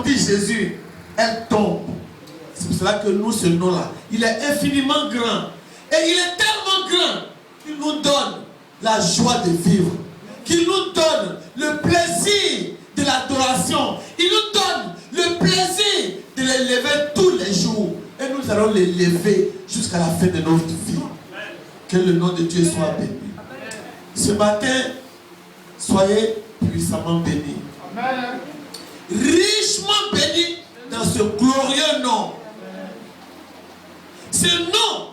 dit Jésus, elle tombe. C'est pour cela que nous, ce nom-là, il est infiniment grand. Et il est tellement grand qu'il nous donne la joie de vivre. Qu'il nous donne le plaisir de l'adoration. Il nous donne le plaisir de l'élever tous les jours. Et nous allons l'élever jusqu'à la fin de notre vie. Que le nom de Dieu soit béni. Ce matin, soyez puissamment bénis. Amen. Richement bénis dans ce glorieux nom. Ce nom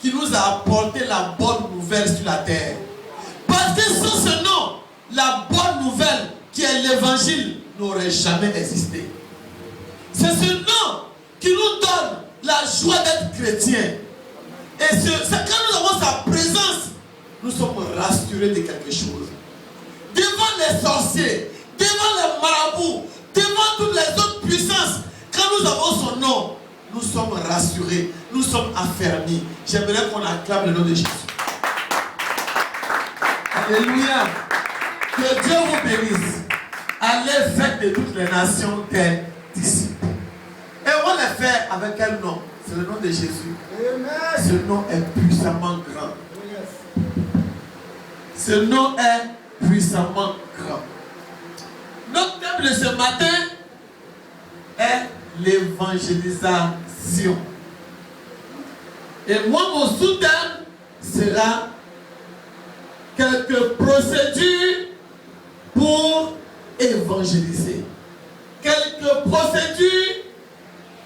qui nous a apporté la bonne nouvelle sur la terre. Parce que sans ce nom, la bonne nouvelle qui est l'évangile n'aurait jamais existé. C'est ce nom qui nous donne la joie d'être chrétien. Et c'est quand nous avons sa présence, nous sommes rassurés de quelque chose. Devant les sorciers, devant les marabouts, devant toutes les autres puissances, quand nous avons son nom, nous sommes rassurés, nous sommes affermis. J'aimerais qu'on acclame le nom de Jésus. Alléluia. Que Dieu vous bénisse. Allez faire de toutes les nations des disciples. Et on va les faire avec quel nom? C'est le nom de Jésus. Amen. Ce nom est puissamment grand. Ce nom est puissamment grand. Notre thème de ce matin est l'évangélisation. Et moi, mon sous-thème sera quelques procédures pour évangéliser. Quelques procédures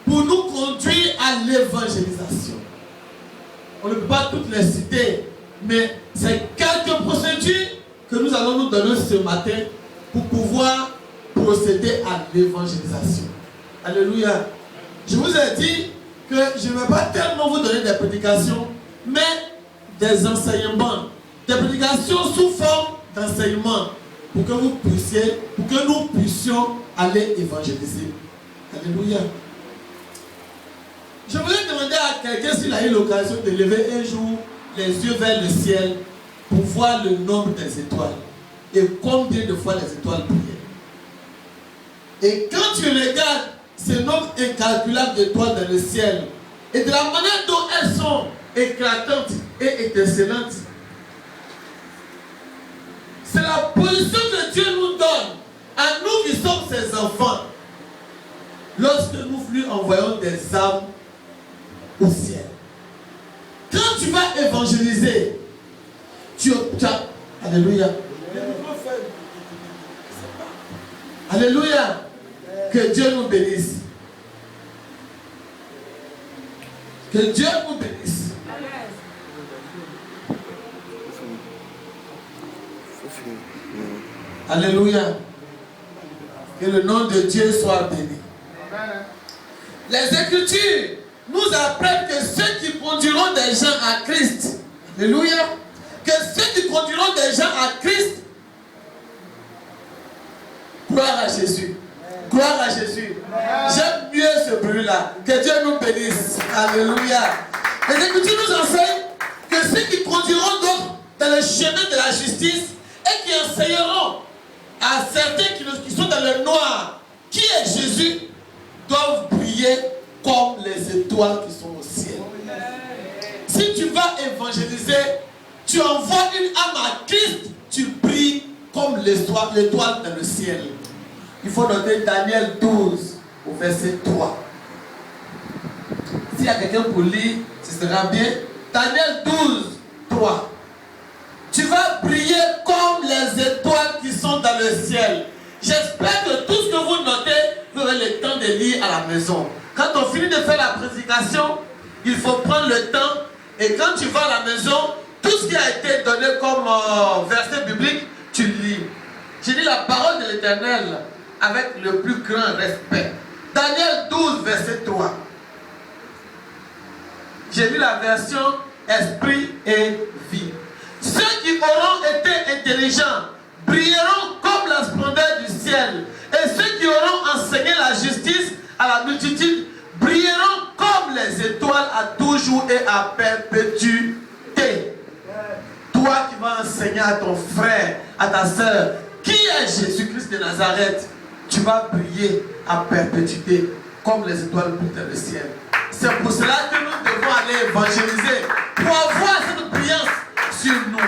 pour nous conduire à l'évangélisation. On ne peut pas toutes les citer, mais c'est quelques procédures que nous allons nous donner ce matin pour pouvoir procéder à l'évangélisation. Alléluia. Je vous ai dit que je ne vais pas tellement vous donner des prédications, mais des enseignements. Des prédications sous forme d'enseignement pour que vous puissiez, pour que nous puissions aller évangéliser. Alléluia. Je voulais demander à quelqu'un s'il a eu l'occasion de lever un jour les yeux vers le ciel pour voir le nombre des étoiles et combien de fois les étoiles brillaient. Et quand tu regardes ce nombre incalculable d'étoiles dans le ciel et de la manière dont elles sont éclatantes et étincelantes, c'est la position que Dieu nous donne à nous qui sommes ses enfants lorsque nous lui envoyons des âmes au ciel. Quand tu vas évangéliser, tu as... Alléluia. Alléluia. Que Dieu nous bénisse. Que Dieu nous bénisse. Alléluia. Que le nom de Dieu soit béni. Les Écritures nous apprennent que ceux qui conduiront des gens à Christ, alléluia, que ceux qui conduiront des gens à Christ, gloire à Jésus. Gloire à Jésus. J'aime mieux ce bruit-là. Que Dieu nous bénisse. Alléluia. Les Écritures nous enseignent que ceux qui conduiront d'autres dans le chemin de la justice et qui enseigneront à certains qui sont dans le noir qui est Jésus, doivent briller comme les étoiles qui sont au ciel. Si tu vas évangéliser, tu envoies une âme à Christ, tu brilles comme l'étoile dans le ciel. Il faut noter Daniel 12 au verset 3. S'il y a quelqu'un pour lire, ce sera bien. Daniel 12, 3. Tu vas briller comme les étoiles qui sont dans le ciel. J'espère que tout ce que vous notez, vous aurez le temps de lire à la maison. Quand on finit de faire la prédication, il faut prendre le temps. Et quand tu vas à la maison, tout ce qui a été donné comme verset biblique, tu lis. J'ai dit la parole de l'Éternel avec le plus grand respect. Daniel 12, verset 3. J'ai lu la version Esprit et Vie. Ceux qui auront été intelligents brilleront comme la splendeur du ciel. Et ceux qui auront enseigné la justice à la multitude brilleront comme les étoiles à toujours et à perpétuité. Toi qui vas enseigner à ton frère, à ta soeur, qui est Jésus-Christ de Nazareth, tu vas briller à perpétuité comme les étoiles brillent dans le ciel. C'est pour cela que nous devons aller évangéliser pour avoir cette brillance sur nous.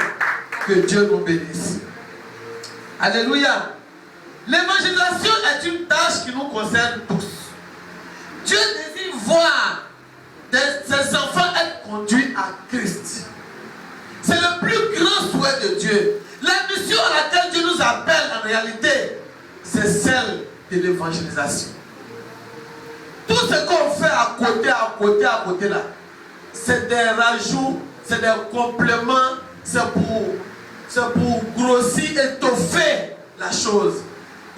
Que Dieu nous bénisse. Alléluia. L'évangélisation est une tâche qui nous concerne tous. Dieu désire voir ses enfants être conduits à Christ. C'est le plus grand souhait de Dieu. La mission à laquelle Dieu nous appelle en réalité, c'est celle de l'évangélisation. Tout ce qu'on fait à côté là, c'est des rajouts, c'est des compléments, c'est pour grossir, étoffer la chose.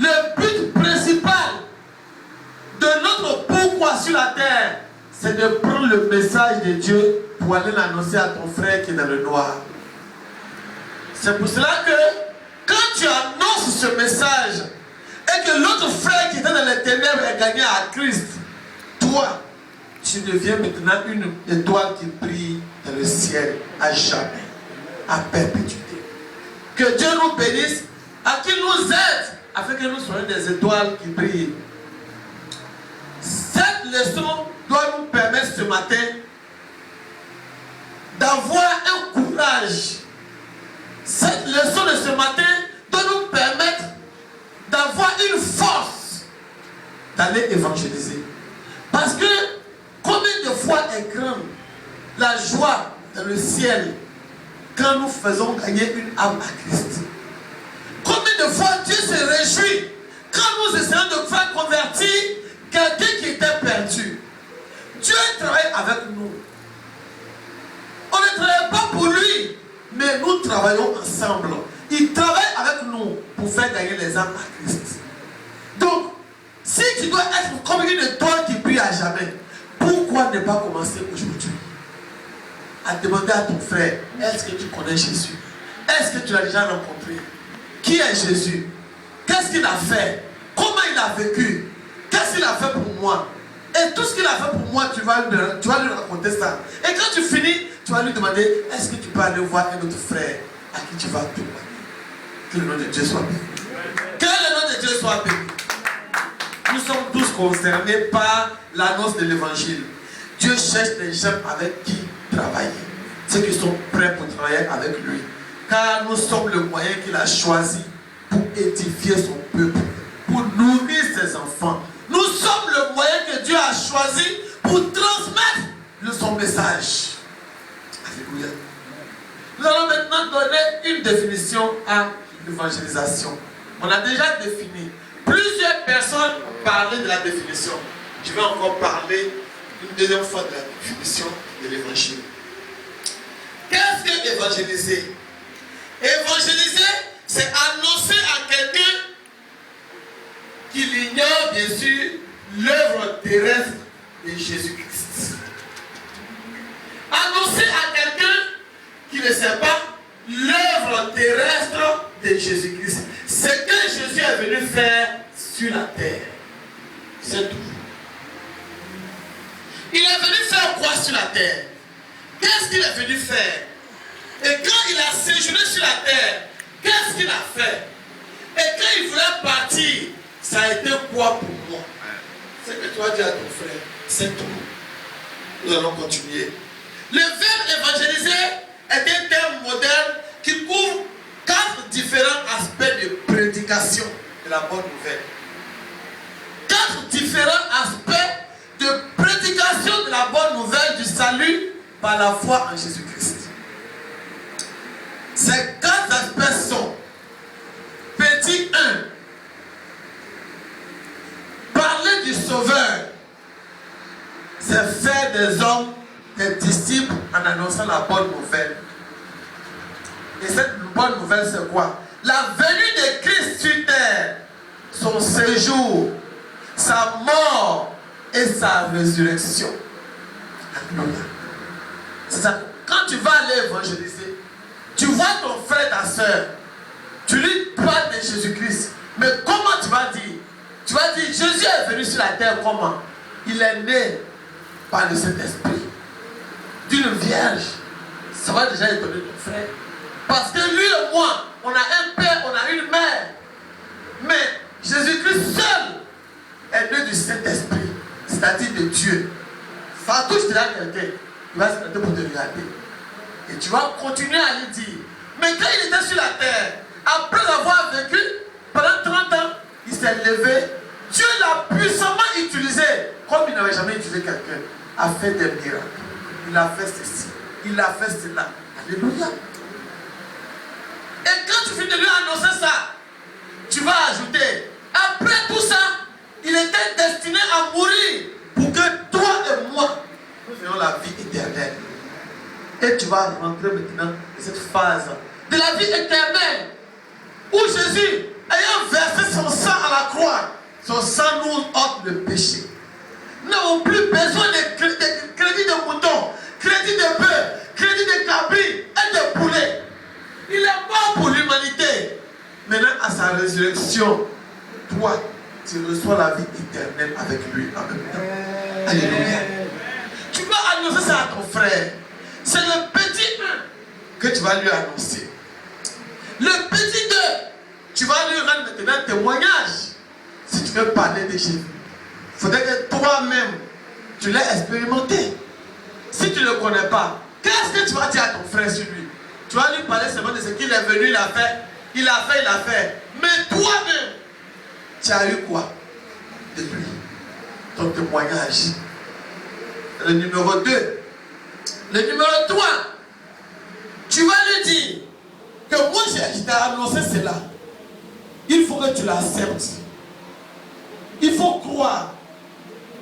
Le but principal de notre pourquoi sur la terre, c'est de prendre le message de Dieu pour aller l'annoncer à ton frère qui est dans le noir. C'est pour cela que quand tu annonces ce message et que l'autre frère qui était dans les ténèbres est gagné à Christ, toi, tu deviens maintenant une étoile qui brille dans le ciel à jamais, à perpétuité. Que Dieu nous bénisse, à qu'il nous aide afin que nous soyons des étoiles qui brillent. Cette leçon doit nous permettre ce matin d'avoir un courage. Cette leçon de ce matin doit nous permettre d'avoir une force d'aller évangéliser. Parce que combien de fois est grande la joie dans le ciel quand nous faisons gagner une âme à Christ. Combien de fois Dieu se réjouit quand nous essayons de faire convertir quelqu'un qui était perdu. Dieu travaille avec nous. On ne travaille pas pour lui, mais nous travaillons ensemble. Il travaille avec nous pour faire gagner les âmes à Christ. Donc, si tu dois être comme une étoile qui brille à jamais, pourquoi ne pas commencer aujourd'hui à demander à ton frère, est-ce que tu connais Jésus? Est-ce que tu l'as déjà rencontré? Qui est Jésus? Qu'est-ce qu'il a fait? Comment il a vécu? Qu'est-ce qu'il a fait pour moi? Et tout ce qu'il a fait pour moi, tu vas lui raconter ça. Et quand tu finis, tu vas lui demander, est-ce que tu peux aller voir un autre frère à qui tu vas témoigner? Que le nom de Dieu soit béni. Que le nom de Dieu soit béni. Nous sommes tous concernés par l'annonce de l'évangile. Dieu cherche des gens avec qui travailler. Ceux qui sont prêts pour travailler avec lui. Car nous sommes le moyen qu'il a choisi pour édifier son peuple, pour nourrir ses enfants. Nous sommes le moyen que Dieu a choisi pour transmettre son message. Alléluia. Nous allons maintenant donner une définition à l'évangélisation. On a déjà défini. Plusieurs personnes ont parlé de la définition. Je vais encore parler une deuxième fois de la définition de l'évangile. Qu'est-ce que évangéliser? Évangéliser, c'est annoncer à quelqu'un qu'il ignore bien sûr l'œuvre terrestre de Jésus-Christ. Annoncer à quelqu'un qui ne sait pas l'œuvre terrestre de Jésus-Christ. Ce que Jésus est venu faire sur la terre. C'est tout. Il est venu faire quoi sur la terre? Qu'est-ce qu'il est venu faire? Et quand il a séjourné sur la terre, qu'est-ce qu'il a fait? Et quand il voulait partir, ça a été quoi pour moi? Ce que tu as dit à ton frère, c'est tout. Nous allons continuer. Le verbe évangéliser est un terme moderne qui couvre 4 différents aspects de prédication de la bonne nouvelle. 4 différents aspects de prédication de la bonne nouvelle du salut par la foi en Jésus-Christ. Ces 4 aspects sont: petit 1, parler du Sauveur, c'est faire des hommes des disciples en annonçant la bonne nouvelle. Et cette bonne nouvelle, c'est quoi? La venue de Christ sur terre, son séjour, sa mort et sa résurrection. C'est ça. Quand tu vas aller évangéliser, tu vois ton frère, ta soeur, tu lui parles de Jésus-Christ. Mais comment tu vas dire? Tu vas dire, Jésus est venu sur la terre comment? Il est né par le Saint-Esprit d'une vierge. Ça va déjà étonner ton frère. Parce que lui et moi, on a un père, on a une mère. Mais Jésus-Christ seul est né du Saint-Esprit, c'est-à-dire de Dieu. Partout je te dis quelqu'un, il va se mettre pour te regarder. Et tu vas continuer à lui dire. Mais quand il était sur la terre, après avoir vécu pendant 30 ans, il s'est levé. Dieu l'a puissamment utilisé, comme il n'avait jamais utilisé quelqu'un, a fait des miracles. Il a fait ceci, il a fait cela. Alléluia. Et quand tu finis de lui annoncer ça, tu vas ajouter, après tout ça, il était destiné à mourir pour que toi et moi, nous ayons la vie éternelle. Et tu vas rentrer maintenant dans cette phase de la vie éternelle où Jésus, ayant versé son sang à la croix, son sang nous ôte le péché. Nous n'avons plus besoin de crédit de mouton, crédit de bœuf, crédit de cabri et de poulet. Il est mort pour l'humanité. Maintenant, à sa résurrection, toi, tu reçois la vie éternelle avec lui en même temps. Alléluia. Tu vas annoncer ça à ton frère. C'est le petit 1 que tu vas lui annoncer. Le petit 2, tu vas lui rendre maintenant témoignage. Si tu veux parler de Jésus, il faudrait que toi-même, tu l'aies expérimenté. Si tu ne le connais pas, qu'est-ce que tu vas dire à ton frère sur lui? Tu vas lui parler seulement de ce qu'il est venu, il a fait. Il a fait, il a fait. Mais toi-même, tu as eu quoi de lui? Ton témoignage. Le numéro 2. Le numéro 3. Tu vas lui dire que moi, je t'ai annoncé cela. Il faut que tu l'acceptes. Il faut croire.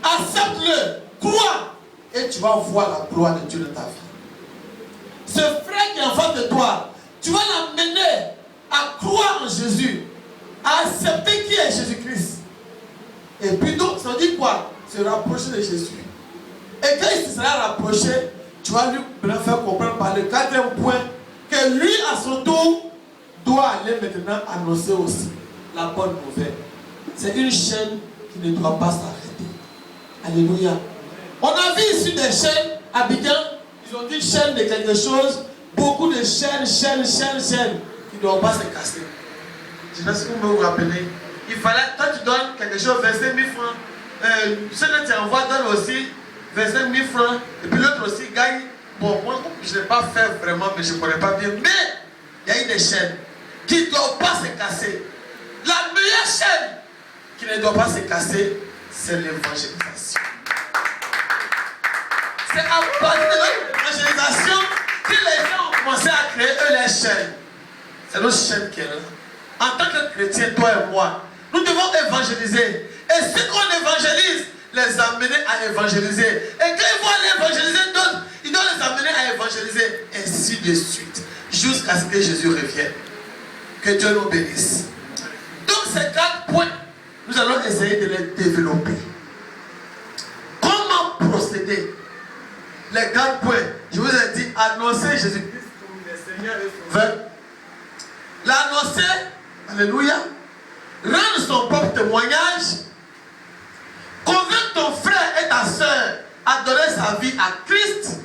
Accepte-le. Crois. Et tu vas voir la gloire de Dieu dans ta vie. Ce frère qui est en face de toi, tu vas l'amener à croire en Jésus, à accepter qui est Jésus-Christ. Et puis donc, ça dit quoi? Se rapprocher de Jésus. Et quand il se sera rapproché, tu vas lui faire comprendre par le 4e point que lui, à son tour, doit aller maintenant annoncer aussi la bonne nouvelle. C'est une chaîne qui ne doit pas s'arrêter. Alléluia. On a vu ici des chaînes à Abidjan. Ils ont dit chaîne de quelque chose. Beaucoup de chaînes qui ne doivent pas se casser. Je ne sais pas si vous me rappelez. Il fallait, toi tu donnes quelque chose, 25 000 francs. Celui que tu envoies donne aussi 25 000 francs. Et puis l'autre aussi gagne. Bon, moi je n'ai pas fait vraiment, mais je ne connais pas bien. Mais il y a eu des chaînes qui ne doivent pas se casser. La meilleure chaîne qui ne doit pas se casser, c'est l'évangélisation. C'est à partir de l'évangélisation que les gens ont commencé à créer eux les chaînes. C'est notre chaîne qui est là. En tant que chrétiens, toi et moi, nous devons évangéliser. Et ceux qu'on évangélise, les amener à évangéliser. Et quand ils vont aller évangéliser d'autres, ils doivent les amener à évangéliser. Ainsi de suite. Jusqu'à ce que Jésus revienne. Que Dieu nous bénisse. Donc ces 4 points, nous allons essayer de les développer. Comment procéder? Les 4 points, je vous ai dit, annoncer Jésus-Christ comme le Seigneur et Sauveur. L'annoncer, alléluia, rendre son propre témoignage, convaincre ton frère et ta soeur à donner sa vie à Christ,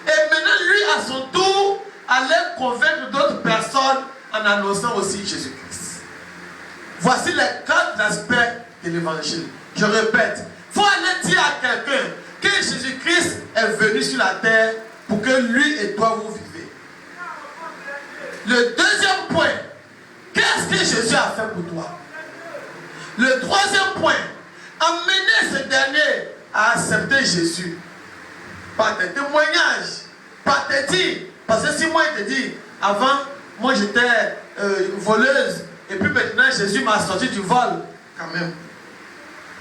et maintenant lui à son tour, aller convaincre d'autres personnes en annonçant aussi Jésus-Christ. Voici les 4 aspects de l'évangile. Je répète, il faut aller dire à quelqu'un que Jésus-Christ est venu sur la terre pour que lui et toi vous vivez. Le deuxième point, qu'est-ce que Jésus a fait pour toi? Le 3e point, amener ce dernier à accepter Jésus par tes témoignages, par tes dires. Parce que si moi je te dis, avant, moi j'étais voleuse, et puis maintenant Jésus m'a sorti du vol, quand même.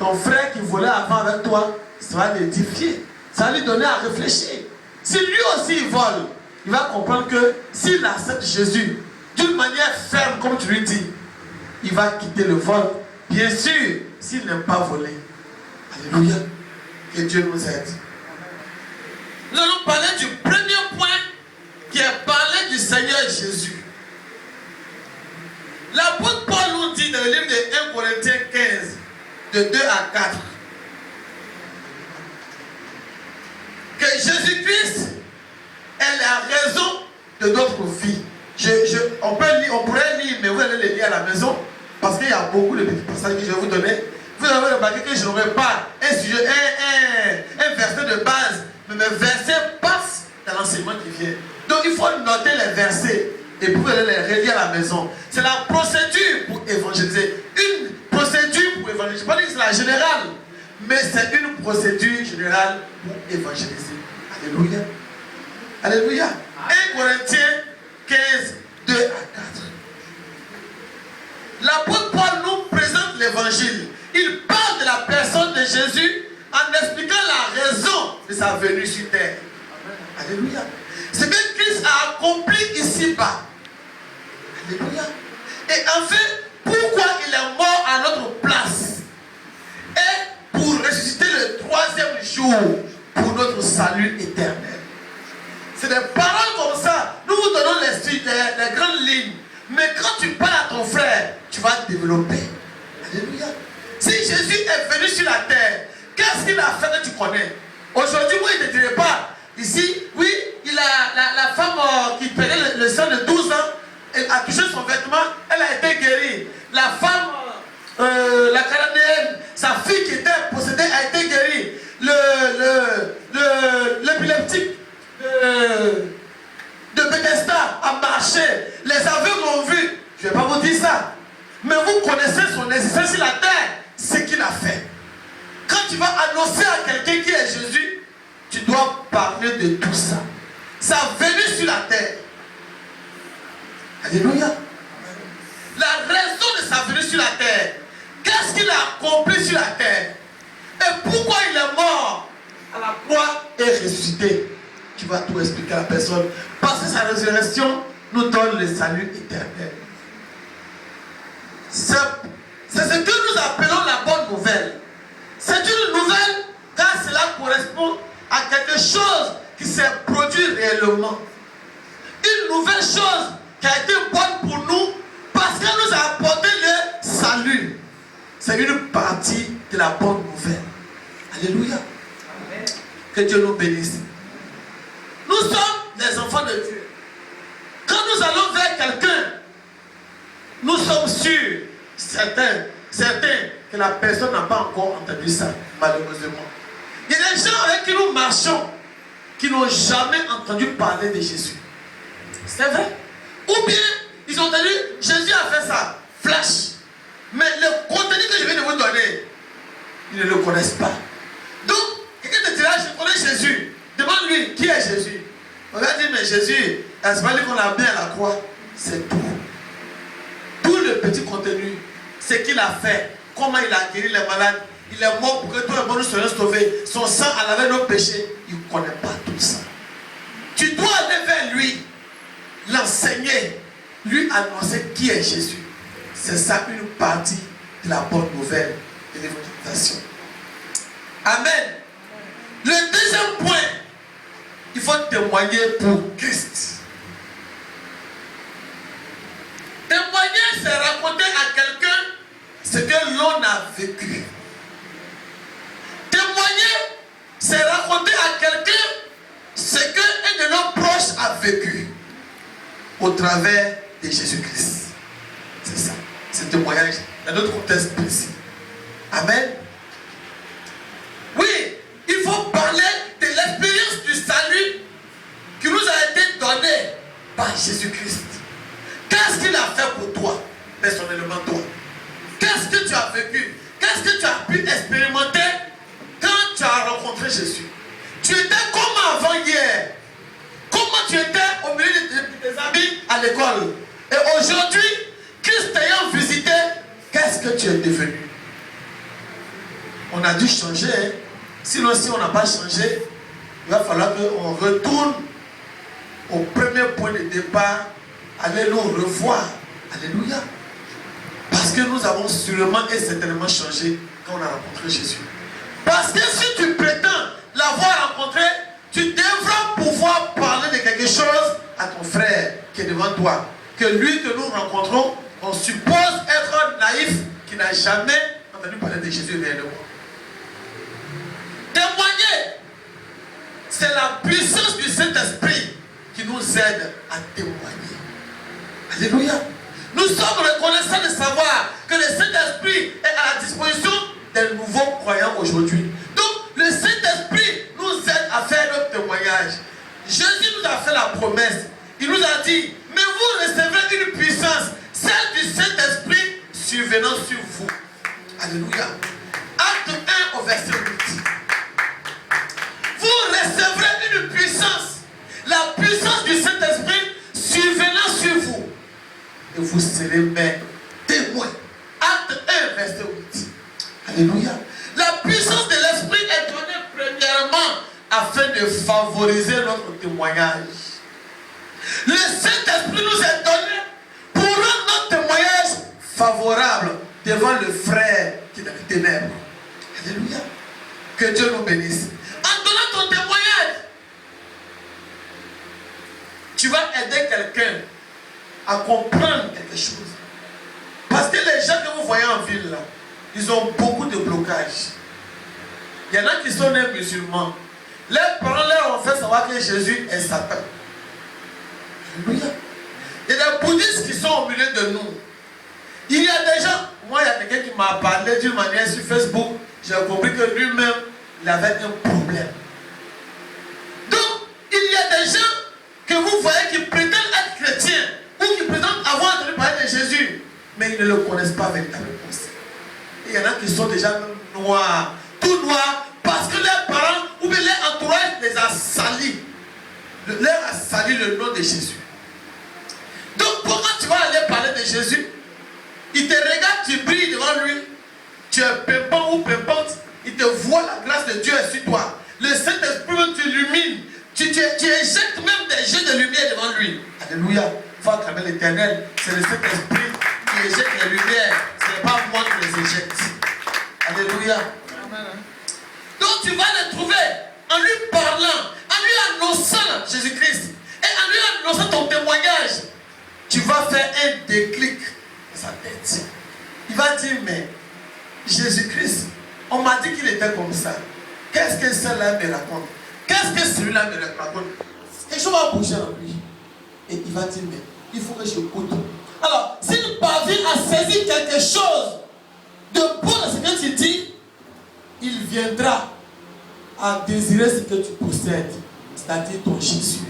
Ton frère qui volait avant avec toi, ça va l'édifier, ça va lui donner à réfléchir. Si lui aussi il vole, il va comprendre que s'il accepte Jésus d'une manière ferme, comme tu lui dis, il va quitter le vol. Bien sûr, s'il n'aime pas voler. Alléluia. Que Dieu nous aide. Nous allons parler du premier point qui est parler du Seigneur Jésus. L'apôtre Paul nous dit dans le livre de 1 Corinthiens 15, de 2 à 4, que Jésus-Christ est la raison de notre vie. On pourrait lire, mais vous allez le lire à la maison, parce parce qu'il y a beaucoup de petits passages que je vais vous donner. Vous avez remarqué que je n'aurai pas un sujet, un verset de base, mais mes versets passent dans l'enseignement qui vient. Donc il faut noter les versets et vous allez les relire à la maison. C'est la procédure pour évangéliser. Une procédure pour évangéliser. Je ne vais pas dire que c'est la générale, mais c'est une procédure générale pour évangéliser. Alléluia. Alléluia. 1 Corinthiens 15, 2 à 4. L'apôtre Paul nous présente l'évangile. Il parle de la personne de Jésus en expliquant la raison de sa venue sur terre. Alléluia. Ce que Christ a accompli ici-bas. Alléluia. Et en fait, pourquoi il est mort à notre place. Et pour ressusciter le troisième jour pour notre salut éternel. C'est des paroles comme ça. Nous vous donnons les grandes lignes. Mais quand tu parles à ton frère, tu vas développer. Alléluia. Si Jésus est venu sur la terre, qu'est-ce qu'il a fait que tu connais? Aujourd'hui, moi, il ne te dirait pas. Ici, oui, il a la femme qui prenait le sang de 12 ans, elle a touché son vêtement, elle a été guérie. La femme, la cananéenne, sa fille qui était possédée a été guérie. L'épileptique de Bethesda a marché. Les aveugles l'ont vu. Je ne vais pas vous dire ça. Mais vous connaissez son existence sur la terre, ce qu'il a fait. Quand tu vas annoncer à quelqu'un qui est Jésus, tu dois parler de tout ça. Sa venue sur la terre. Alléluia. La raison de sa venue sur la terre. Qu'est-ce qu'il a accompli sur la terre? Et pourquoi il est mort à la croix et ressuscité? Tu vas tout expliquer à la personne. Parce que sa résurrection nous donne le salut éternel. C'est ce que nous appelons la bonne nouvelle. C'est une nouvelle car cela correspond à quelque chose qui s'est produit réellement. Une nouvelle chose qui a été bonne pour nous parce qu'elle nous a apporté le salut. C'est une partie de la bonne nouvelle. Alléluia. Amen. Que Dieu nous bénisse. Nous sommes des enfants de Dieu. Quand nous allons vers quelqu'un, nous sommes sûrs, certains, que la personne n'a pas encore entendu ça, malheureusement. Il y a des gens avec qui nous marchons qui n'ont jamais entendu parler de Jésus. C'est vrai. Ou bien, ils ont entendu, Jésus a fait ça, flash. Mais le contenu que je viens de vous donner, ils ne le connaissent pas. Donc, quelqu'un te dira, je connais Jésus. Demande-lui, qui est Jésus? On va dire, mais Jésus, est-ce pas lui qu'on l'a mis à la croix? C'est tout. Tout le petit contenu, ce qu'il a fait, comment il a guéri les malades, il est mort pour que toi et moi nous soyons sauvés. Son sang a lavé nos péchés. Il ne connaît pas tout ça. Tu dois aller vers lui, l'enseigner, lui annoncer qui est Jésus. C'est ça une partie de la bonne nouvelle de l'évangélisation. Amen. Le deuxième point, il faut témoigner pour Christ. Témoigner, c'est raconter à quelqu'un ce que l'on a vécu. Témoigner, c'est raconter à quelqu'un ce qu'un de nos proches a vécu au travers de Jésus-Christ. C'est ça, c'est témoignage dans notre contexte précis. Amen. Oui, il faut parler de l'expérience du salut qui nous a été donnée par Jésus-Christ. Qu'est-ce qu'il a fait pour toi, personnellement toi? Qu'est-ce que tu as vécu? Qu'est-ce que tu as pu expérimenter quand tu as rencontré Jésus? Tu étais comment avant hier? Comment tu étais au milieu de tes amis à l'école? Et aujourd'hui, Christ t'ayant visité, qu'est-ce que tu es devenu? On a dû changer. Hein? Sinon, si on n'a pas changé, il va falloir qu'on retourne au premier point de départ, aller nous revoir. Alléluia. Parce que nous avons sûrement et certainement changé quand on a rencontré Jésus. Parce que si tu prétends l'avoir rencontré, tu devras pouvoir parler de quelque chose à ton frère qui est devant toi. Que lui que nous rencontrons, on suppose être naïf, qui n'a jamais entendu parler de Jésus réellement. Témoigner, c'est la puissance du Saint-Esprit qui nous aide à témoigner. Alléluia. Nous sommes reconnaissants de savoir que le Saint-Esprit est à la disposition des nouveaux croyants aujourd'hui. Donc, le Saint-Esprit nous aide à faire notre témoignage. Jésus nous a fait la promesse. Il nous a dit, mais vous recevrez une puissance, celle du Saint-Esprit survenant sur vous. Alléluia. Acte 1 au verset 8. Vous recevrez une puissance, la puissance du Saint-Esprit survenant sur vous. Et vous serez mes témoins. Acte 1, verset 8. Alléluia. La puissance de l'Esprit est donnée premièrement afin de favoriser notre témoignage. Le Saint-Esprit nous est donné pour rendre notre témoignage favorable devant le frère qui est dans les ténèbres. Alléluia. Que Dieu nous bénisse. En donnant ton témoignage, tu vas aider quelqu'un à comprendre quelque chose. Parce que les gens que vous voyez en ville là, ils ont beaucoup de blocages. Il y en a qui sont nés musulmans. Leurs parents leur ont fait savoir que Jésus est Satan. Alléluia. Il y a des bouddhistes qui sont au milieu de nous. Il y a des gens, moi il y a quelqu'un qui m'a parlé d'une manière sur Facebook, j'ai compris que lui-même, il avait un problème. Donc, il y a des gens que vous voyez qui prétendent être chrétiens ou qui prétendent avoir entendu parler de Jésus, mais ils ne le connaissent pas véritablement. Il y en a qui sont déjà noirs, tout noirs, parce que leurs parents ou bien leur entourage les a salis. Leur a sali le nom de Jésus. Donc, pourquoi tu vas aller parler de Jésus? Il te regarde, tu brilles devant lui, tu es pimpant ou pimpante, il te voit, la grâce de Dieu est sur toi. Le Saint-Esprit t'illumine, tu éjectes même des jets de lumière devant lui. Alléluia. Il faut acclamer l'Éternel. C'est le Saint-Esprit qui éjecte les lumières. Ce n'est pas moi qui les éjecte. Alléluia. Amen. Donc tu vas le trouver en lui parlant, en lui annonçant Jésus-Christ et en lui annonçant ton témoignage. Tu vas faire un déclic dans sa tête. Il va dire, mais Jésus-Christ, on m'a dit qu'il était comme ça. Qu'est-ce que celui-là me raconte? Qu'est-ce que celui-là me raconte? Quelque chose va bouger en lui. Et il va dire, mais il faut que j'écoute. Alors, s'il parvient à saisir quelque chose de bon dans ce que tu dis, il viendra à désirer ce que tu possèdes, c'est-à-dire ton Jésus.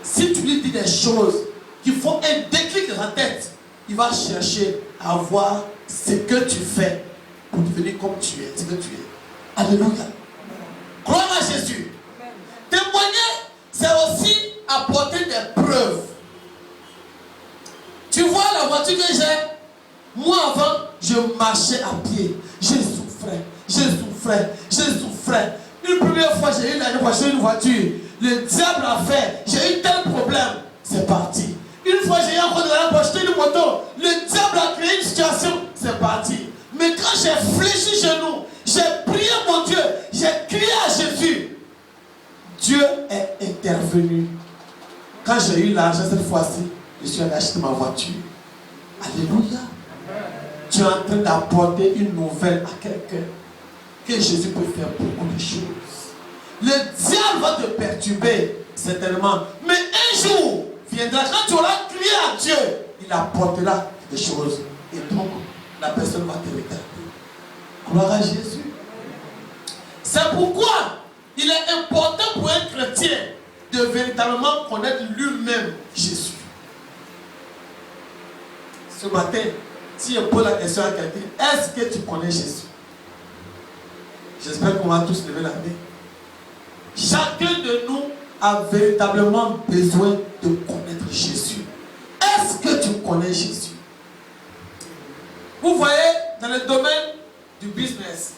Si tu lui dis des choses qui font un déclic dans sa tête, il va chercher à voir ce que tu fais pour devenir comme tu es, ce que tu es. Alléluia. Gloire à Jésus. Témoigner, c'est aussi apporter des preuves. Tu vois la voiture que j'ai, moi avant, je marchais à pied. Je souffrais. Une première fois, j'ai eu une voiture. Le diable a fait. J'ai eu tel problème. C'est parti. Une fois, j'ai eu encore de l'argent pour acheter une moto. Le diable a créé une situation. C'est parti. Mais quand j'ai fléchi genoux, j'ai prié mon Dieu, j'ai crié à Jésus. Dieu est intervenu. Quand j'ai eu l'argent cette fois-ci, je suis allé acheter ma voiture. Alléluia. Tu es en train d'apporter une nouvelle à quelqu'un. Que Jésus peut faire beaucoup de choses. Le diable va te perturber, certainement. Mais un jour viendra, quand tu auras crié à Dieu, il apportera des choses. Et donc, la personne va te regarder. Gloire à Jésus. C'est pourquoi il est important pour un chrétien de véritablement connaître lui-même Jésus. Ce matin, si je pose la question à quelqu'un, est-ce que tu connais Jésus? J'espère qu'on va tous lever la main. Chacun de nous a véritablement besoin de connaître Jésus. Est-ce que tu connais Jésus? Vous voyez, dans le domaine du business,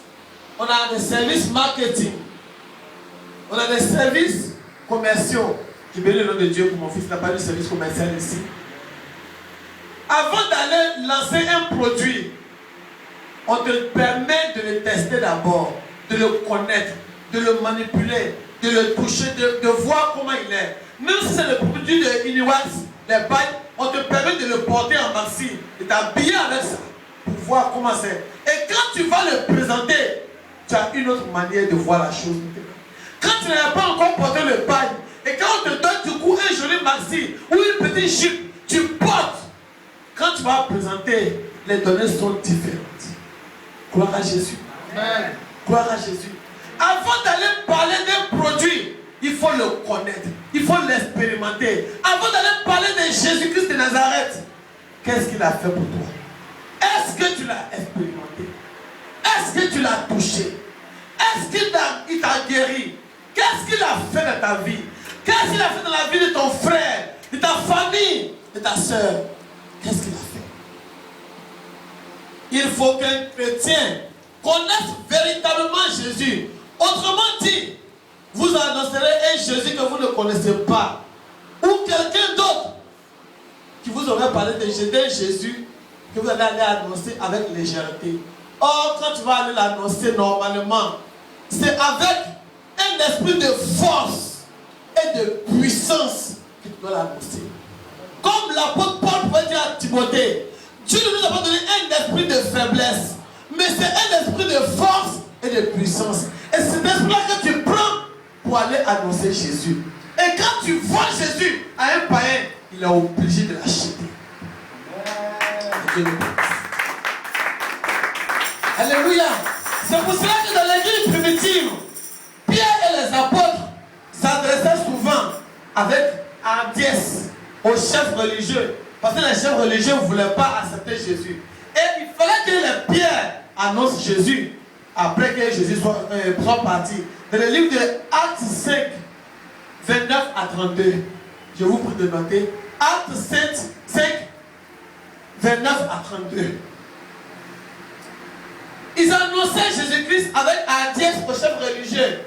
on a des services marketing, on a des services commerciaux. Je bénis le nom de Dieu pour mon fils, il n'a pas de service commercial ici. Avant d'aller lancer un produit, on te permet de le tester d'abord, de le connaître, de le manipuler, de le toucher, de voir comment il est. Même si c'est le produit de Uniwax, les bails, on te permet de le porter en maxi, de t'habiller avec ça, pour voir comment c'est. Et quand tu vas le présenter, tu as une autre manière de voir la chose. Quand tu n'as pas encore porté le bail, et quand on te donne du coup un joli maxi ou une petite jupe, tu portes, quand tu vas présenter, les données sont différentes. Gloire à Jésus. Amen. Gloire à Jésus. Avant d'aller parler d'un produit, il faut le connaître. Il faut l'expérimenter. Avant d'aller parler de Jésus-Christ de Nazareth, qu'est-ce qu'il a fait pour toi? Est-ce que tu l'as expérimenté? Est-ce que tu l'as touché? Est-ce qu'il t'a guéri? Qu'est-ce qu'il a fait dans ta vie? Qu'est-ce qu'il a fait dans la vie de ton frère, de ta famille, de ta soeur? Qu'est-ce qu'il a fait? Il faut qu'un chrétien connaisse véritablement Jésus. Autrement dit, vous annoncerez un Jésus que vous ne connaissez pas. Ou quelqu'un d'autre qui vous aurait parlé de Jésus que vous allez aller annoncer avec légèreté. Or, quand tu vas aller l'annoncer normalement, c'est avec un esprit de force et de puissance que tu dois l'annoncer. Comme l'apôtre Paul pouvait dire à Timothée, Dieu ne nous a pas donné un esprit de faiblesse, mais c'est un esprit de force et de puissance. Et c'est cet esprit-là que tu prends pour aller annoncer Jésus. Et quand tu vois Jésus à un païen, il est obligé de l'acheter. Alléluia. C'est pour cela que dans l'église primitive, Pierre et les apôtres s'adressaient souvent avec hardiesse aux chefs religieux. Parce que les chefs religieux ne voulaient pas accepter Jésus. Et il fallait que les Pierre annoncent Jésus après que Jésus soit parti. Dans le livre de Actes 5, 29 à 32, je vous prie de noter. Actes 5, 29 à 32. Ils annonçaient Jésus-Christ avec hardiesse aux chefs religieux.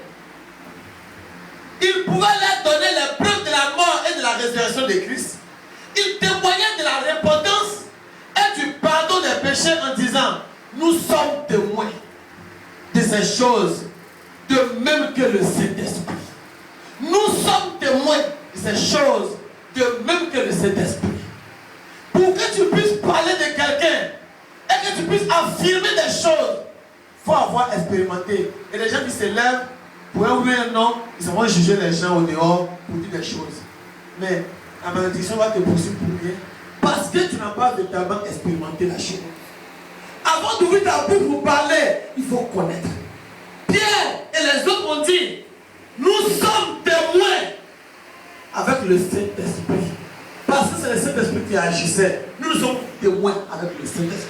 Ils pouvaient leur donner les preuves de la mort et de la résurrection de Christ. Ils témoignaient de la repentance et du pardon des péchés en disant: nous sommes témoins de ces choses, de même que le Saint-Esprit. Nous sommes témoins de ces choses, de même que le Saint-Esprit. Pour que tu puisses parler de quelqu'un et que tu puisses affirmer des choses, il faut avoir expérimenté. Et les gens qui se lèvent pour un oui et un non, ils vont juger les gens au dehors pour dire des choses. Mais la malédiction va te poursuivre pour rien, parce que tu n'as pas véritablement expérimenté la chose. Avant d'ouvrir ta bouche pour parler, il faut connaître. Pierre et les autres ont dit: nous sommes témoins avec le Saint-Esprit. Parce que c'est le Saint-Esprit qui agissait. Nous sommes témoins avec le Saint-Esprit.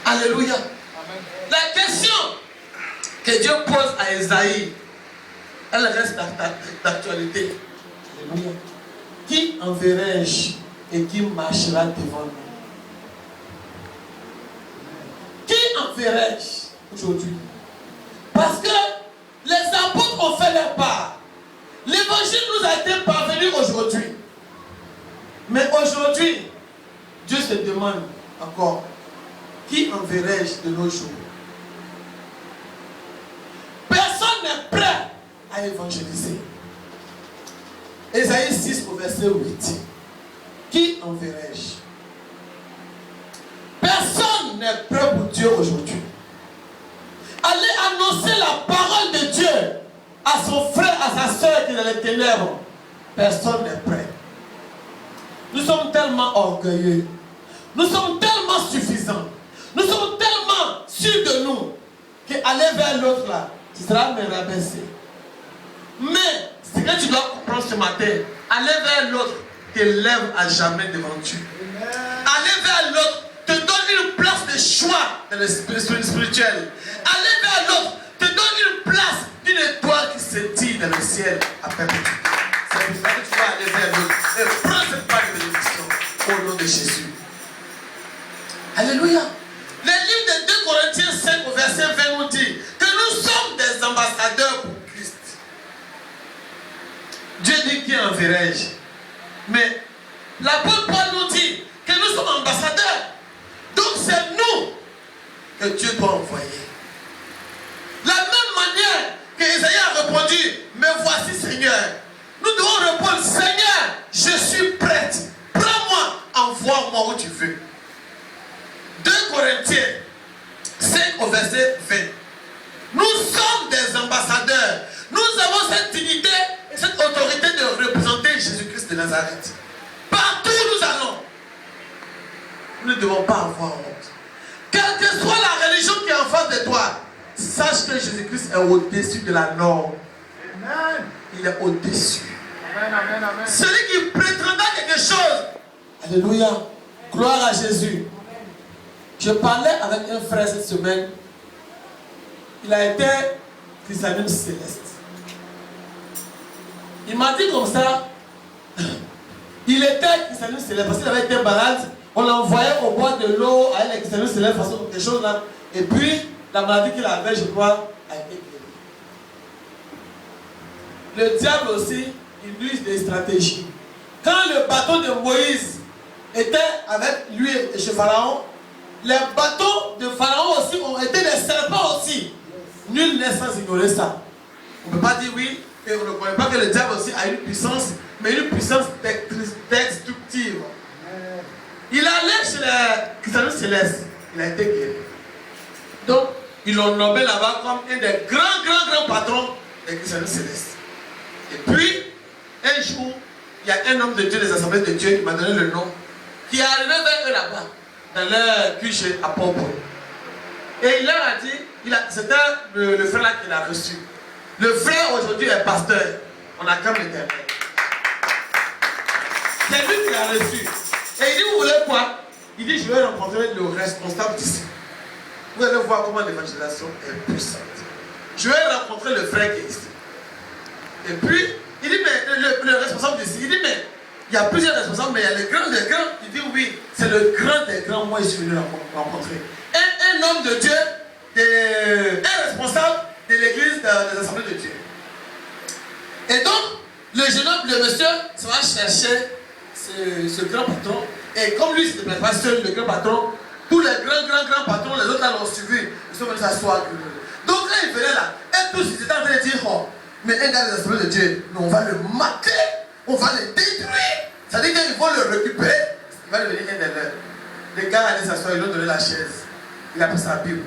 Alléluia. Amen. La question que Dieu pose à Esaïe, elle reste d'actualité. Alléluia. Qui enverrai-je et qui marchera devant nous? Qui enverrai-je aujourd'hui? Parce que les apôtres ont fait leur part. L'évangile nous a été parvenu aujourd'hui. Mais aujourd'hui, Dieu se demande encore: qui enverrai-je de nos jours? Personne n'est prêt à évangéliser. Ésaïe 6 au verset 8. Qui enverrai-je? Personne n'est prêt pour Dieu aujourd'hui. Allez annoncer la parole de Dieu à son frère, à sa soeur qui est dans les ténèbres. Personne n'est prêt. Nous sommes tellement orgueilleux. Nous sommes tellement suffisants. Nous sommes tellement sûrs de nous qu'aller vers l'autre là, ce sera me rabaisser. Mais ce que tu dois comprendre ce matin, aller vers l'autre te lève à jamais devant Dieu. Aller vers l'autre te donne une place de choix dans le spirituel. Aller vers l'autre te donne une place d'une étoile qui s'étire dans le ciel à perpétuité. C'est pour ça que tu vas aller vers l'autre et prends cette part de bénédiction au nom de Jésus. Alléluia. Le livre de 2 Corinthiens 5 au verset 20 nous dit que nous sommes des ambassadeurs pour Christ. Dieu dit: qui enverrai-je? Mais l'apôtre Paul nous dit que nous sommes ambassadeurs. Donc c'est nous que Dieu doit envoyer. La même manière que Isaïe a répondu: me voici Seigneur, nous devons répondre: Seigneur, je suis prête, prends-moi, envoie-moi où tu veux. 2 Corinthiens 5 au verset 20. Nous sommes des ambassadeurs. Nous avons cette dignité et cette autorité de représenter Jésus-Christ de Nazareth. Partout où nous allons. nous ne devons pas avoir honte. Quelle que soit la religion qui est en face de toi, sache que Jésus-Christ est au-dessus de la norme. Amen. Il est au-dessus. Amen, amen, amen. Celui qui prétendra quelque chose. Alléluia. Gloire à Jésus. Je parlais avec un frère cette semaine. Il a été christianisme céleste. Il m'a dit comme ça. Il était christianisme céleste parce qu'il avait été malade. On l'envoyait au bord de l'eau avec les christianisme céleste, façon des choses là. Et puis, la maladie qu'il avait, je crois, a été guérie. Le diable aussi, il use des stratégies. Quand le bâton de Moïse était avec lui et chez Pharaon, les bateaux de Pharaon aussi ont été des serpents aussi. Nul n'est sans ignorer ça. On ne peut pas dire oui, et on ne connaît pas que le diable aussi a une puissance, mais une puissance destructive. Il allait chez les christianistes célestes, il a été guéri. Donc, ils l'ont nommé là-bas comme un des grands patrons des christianistes célestes. Et puis, un jour, il y a un homme de Dieu, des assemblées de Dieu, qui m'a donné le nom, qui est arrivé vers eux là-bas, dans leur cuisse à Pombo. Et il leur a dit, c'était le frère là qui l'a reçu. Le frère aujourd'hui est pasteur. On acclame l'Éternel. C'est lui qui l'a reçu. Et il dit, vous voulez quoi? Il dit, je vais rencontrer le responsable d'ici. Vous allez voir comment l'évangélisation est puissante. Je vais rencontrer le frère qui est ici. Et puis, il dit, mais le responsable d'ici, il dit, mais il y a plusieurs responsables, mais il y a le grand des grands. Il dit, oui, c'est le grand des grands, moi je suis venu rencontrer. Un homme de Dieu, un responsable de l'église des assemblées de Dieu. Et donc, le jeune homme, le monsieur, ça va chercher ce grand patron. Et comme lui, c'était pas seul, le grand patron, tous les grands patrons, les autres là l'ont suivi. Ils sont venus s'asseoir. Donc, quand ils venaient là, et tous ils étaient en train de dire, oh, mais un gars des assemblées de Dieu, on va le mater, on va le détruire. Ça veut dire qu'ils vont le récupérer, il va devenir un des leurs. Les gars allaient s'asseoir, ils lui ont donné la chaise. Il a pris sa Bible.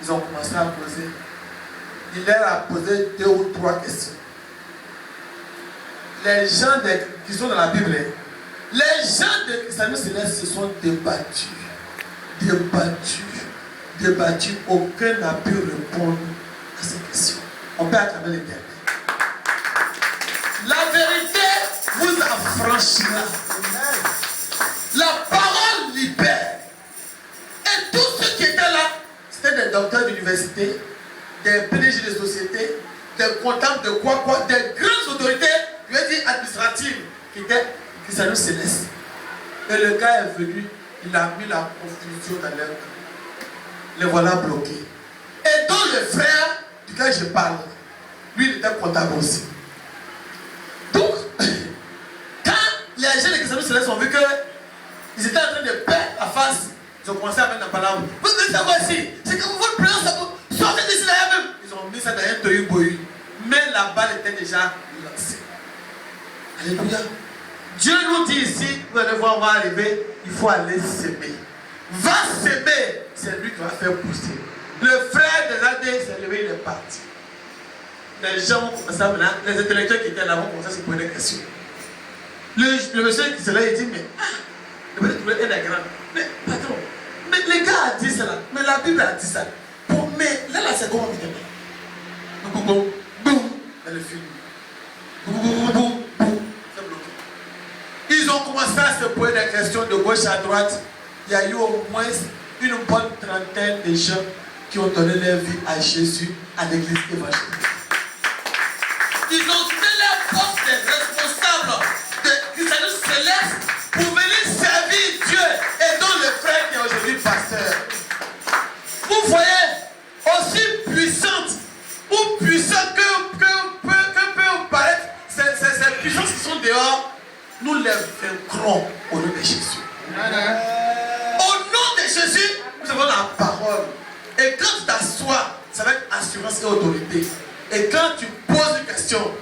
Ils ont commencé à poser. Il leur a posé 2 ou 3 questions. Les gens qui sont dans la Bible, les gens de christianisme céleste se sont débattus. Aucun n'a pu répondre à ces questions. On peut acclamer l'Éternel. La vérité vous affranchira. La parole libère. Et tous ceux qui étaient là, c'était des docteurs d'université, des PDG de société, des comptables de quoi, des grandes autorités, je vais dire administratives, qui étaient christianisme céleste. Et le gars est venu, il a mis la confusion dans leur cœur. Les voilà bloqués. Et donc le frère duquel je parle, lui il était comptable aussi. Donc, quand les gens de christianisme céleste ont vu qu'ils étaient en train de perdre la face, ils ont commencé à mettre la parole. Vous devez savoir ici, c'est que votre présence, ça vous sortez d'ici là même. Ils ont mis ça dans un tohu-bohu. Mais la balle était déjà lancée. Alléluia. Dieu nous dit ici, vous allez voir, on va arriver, il faut aller s'aimer. Va s'aimer, c'est lui qui va faire pousser. Le frère des AD s'est levé, il est parti. Les gens vont commencer à maintenant, les intellectuels qui étaient là vont commencer à se poser des questions. Le monsieur qui se lève, il dit, mais il va trouver un des grands. Mais patron, mais les gars ont dit cela, mais la Bible a dit ça. Bon, mais là c'est comment il est. Boum, boum, boum, dans le film. Boum, boum, boum, boum, c'est bloqué. Ils ont commencé à se poser des questions de gauche à droite. Il y a eu au moins une bonne trentaine de gens qui ont donné leur vie à Jésus, à l'église évangélique. Ils ont fait leur poste des responsables de christianisme céleste pour venir servir Dieu et donc le frère qui est aujourd'hui pasteur. Vous voyez, aussi puissante ou puissant que peut paraître ces puissances qui sont dehors, nous les vaincrons au nom de Jésus. Au nom de Jésus, nous avons la parole. Et quand tu t'assois, ça va être assurance et autorité. Et quand tu poses une question,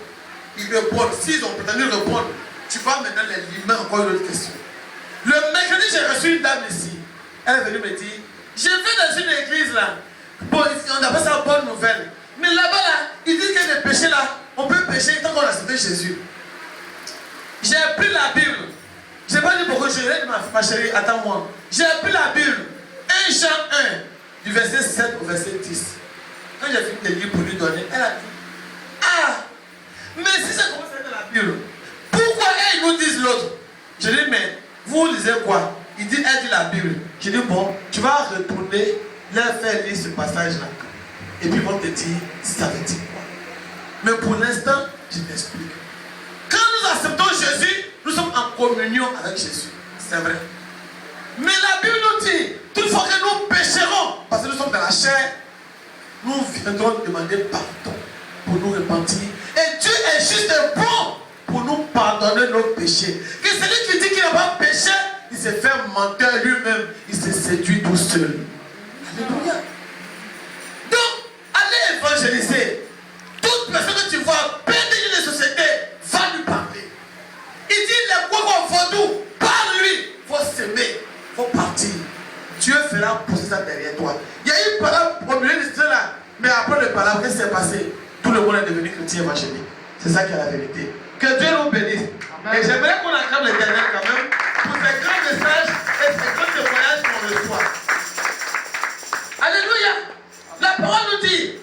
ils répondent. S'ils ont prétendu répondre, tu vas maintenant les limer encore une autre question. Le mercredi, j'ai reçu une dame ici. Elle est venue me dire, je vais dans une église là. Bon, on appelle ça bonne nouvelle. Mais là-bas, là, ils disent que les péchés là, on peut pécher tant qu'on a accepté Jésus. J'ai pris la Bible. Je n'ai pas dit pourquoi je l'ai dit, ma chérie, attends-moi. J'ai pris la Bible, 1 Jean 1, du verset 7 au verset 10. Quand j'ai fini de lire pour lui donner, elle a dit, ah, mais si ça commence à être dans la Bible, pourquoi ils nous disent l'autre? Je dis, mais vous lisez quoi? Il dit, elle dit la Bible. Je dis, bon, tu vas retourner, leur faire lire ce passage-là. Et puis ils vont te dire, ça veut dire quoi? Mais pour l'instant, je t'explique. Quand nous acceptons Jésus, nous sommes en communion avec Jésus. C'est vrai. Mais la Bible nous dit, toutefois que nous pécherons, parce que nous sommes dans la chair, nous viendrons demander pardon pour nous repentir. Et Dieu est juste et bon pour nous pardonner nos péchés. Que celui qui dit qu'il n'a pas péché, il se fait menteur lui-même. Il se séduit tout seul. Alléluia. Donc, allez évangéliser. Toute personne que tu vois perdre une société, va lui parler. Il dit les quoi qu'on vaudou, parle-lui. Il faut s'aimer, il faut partir. Dieu fera pousser ça derrière toi. Il y a une parole au milieu de cela, mais après le parole, qu'est-ce qui s'est passé? Tout le monde est devenu chrétien évangélique. C'est ça qui est la vérité. Que Dieu nous bénisse. Amen. Et j'aimerais qu'on acclame l'Éternel quand même pour ces grands messages et ces grands témoignages qu'on reçoit. Alléluia. La parole nous dit,